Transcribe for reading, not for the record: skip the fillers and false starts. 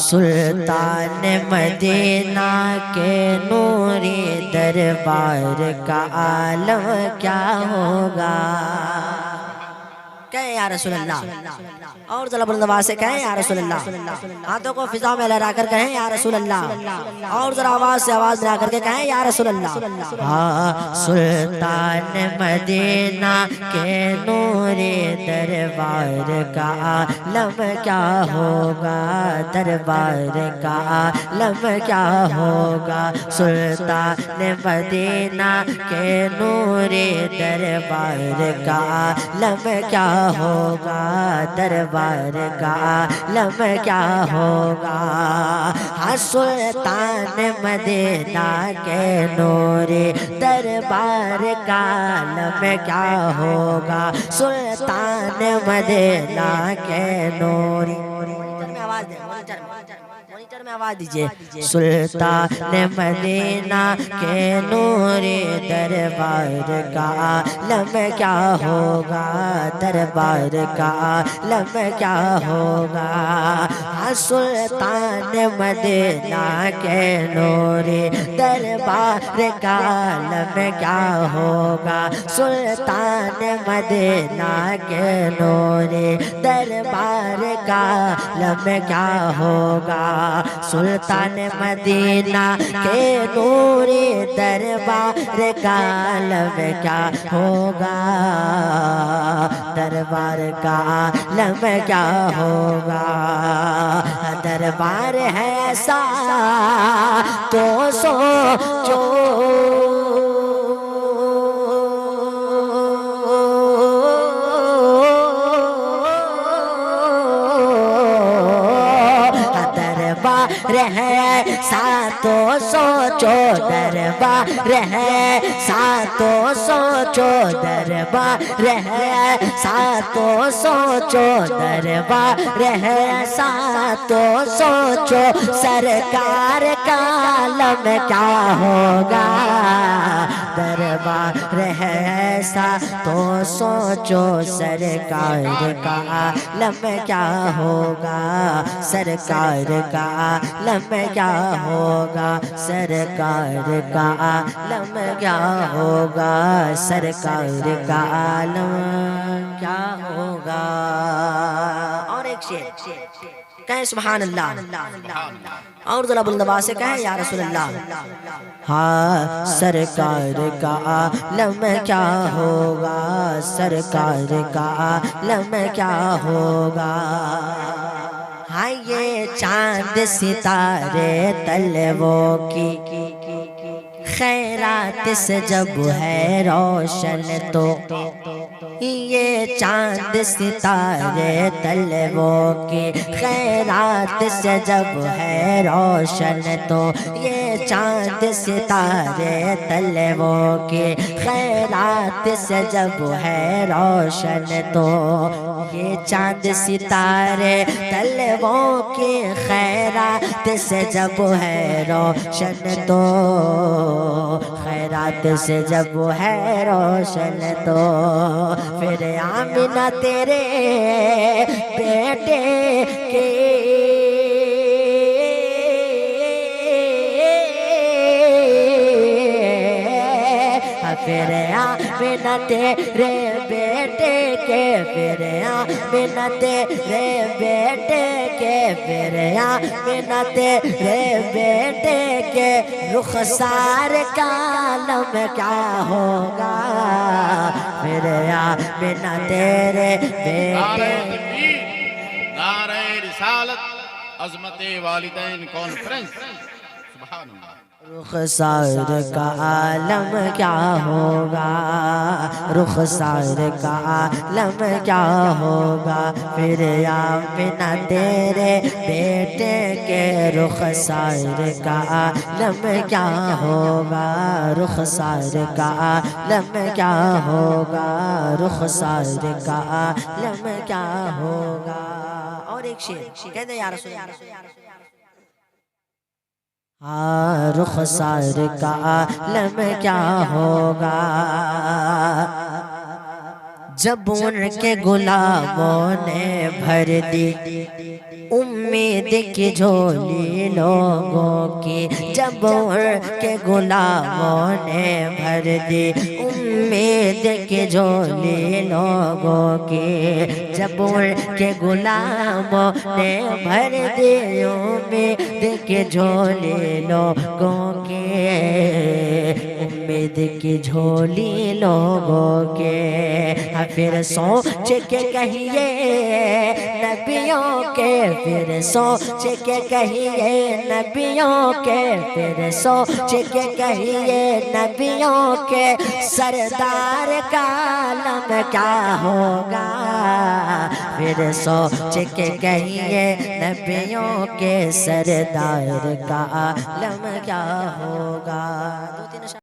سلطان مدینہ کے نوری دربار کا عالم کیا ہوگا؟ کہیں یا رسول اللہ، اور ذرا بلند آواز سے کہیں یا رسول اللہ، ہاتھوں کو فضا میں لہرا کر کہیں یا رسول اللہ، اور ذرا آواز سے آواز ملا کر کے کہیں یا رسول اللہ۔ سلطان مدینہ کے نور دربار کا عالم کیا ہوگا؟ دربار کا عالم کیا ہوگا؟ سلطان مدینہ کے نور دربار کا عالم کیا ہوگا؟ دربار کا عالم کیا ہوگا؟ سلطان مدینہ کے نور دربار کا عالم کیا ہوگا؟ سلطان مدینہ کے نور، مانیٹر میں آواز دیجئے، سلطان مدینہ کے نور دربار کا عالم کیا ہوگا؟ دربار کا عالم کیا ہوگا؟ سلطان مدینہ کے نور دربار کا عالم کیا ہوگا؟ سلطان مدینہ کے نور دربار کا عالم کیا ہوگا؟ سلطان مدینہ کے نور دربار کا عالم کیا ہوگا؟ دربار کا عالم کیا ہوگا؟ دربار ہے ایسا تو سوچو، ہے ساتوں سوچو، دربار ہے ساتوں سوچو، دربار ہے ساتوں سوچو، دربار ہے ساتوں سوچو، سرکار کا عالم کیا ہوگا؟ دربار ہے ایسا تو سوچو، سرکار کا عالم کیا ہوگا؟ سرکار کا عالم کیا ہوگا؟ سرکار کا عالم کیا ہوگا؟ سرکار کا عالم کیا ہوگا؟ اور ایک شعر کہیں سبحان اللہ، اور ذرا بلند آواز سے کہیں یا رسول اللہ۔ سرکار کا عالم کیا ہوگا؟ سرکار کا عالم کیا ہوگا؟ یہ چاند ستارے طلبوں کی خیرات سے جب ہے روشن تو، یہ چاند ستارے طلبوں کی خیرات سے جب ہے روشن تو، یہ چاند ستارے طلبوں کی خیرات سے جب ہے روشن تو، یہ چاند ستارے طلبوں کی خیرات سے جب ہے روشن تو، خیرات سے جب ہے روشن تو، پھر آمنہ تیرے بیٹے کے پھر آمنہ تیرے بیٹے کے، پھر آمنہ تیرے بیٹے کے، پھر آمنہ تیرے بیٹے کے، رخسار کا عالم کیا ہوگا؟ پھر آمنہ تیرے بیٹے۔ نعرہ رسالت، عظمت والدین کانفرنس، سبحان اللہ۔ رخسار کا عالم کیا ہوگا؟ رخسار کا عالم کیا ہوگا؟ پھر آمنہ تیرے بیٹے کے، رخسار کا عالم کیا ہوگا؟ رخسار کا عالم کیا ہوگا؟ رخسار کا عالم کیا ہوگا؟ اور ایک شعر کہہ دیں یا رسول اللہ۔ رخسار کا عالم کیا ہوگا؟ جب ان کے غلاموں نے بھر دی امید کی جھولی لوگوں کی، جب ان کے غلاموں نے بھر دی امید کی جھولی لوگوں کی، جب ان کے غلاموں نے بھر دی امید کی جھولی لوگوں کی، امید کی جھولی لوگوں کے، پھر سوچ کے کہیے نبیوں کے، پھر سوچ کے کہیے نبیوں کے، پھر سوچ کے کہیے نبیوں کے، سردار کا عالم کیا ہوگا، پھر سوچ کے کہیے نبیوں کے، سردار کا عالم کیا ہوگا۔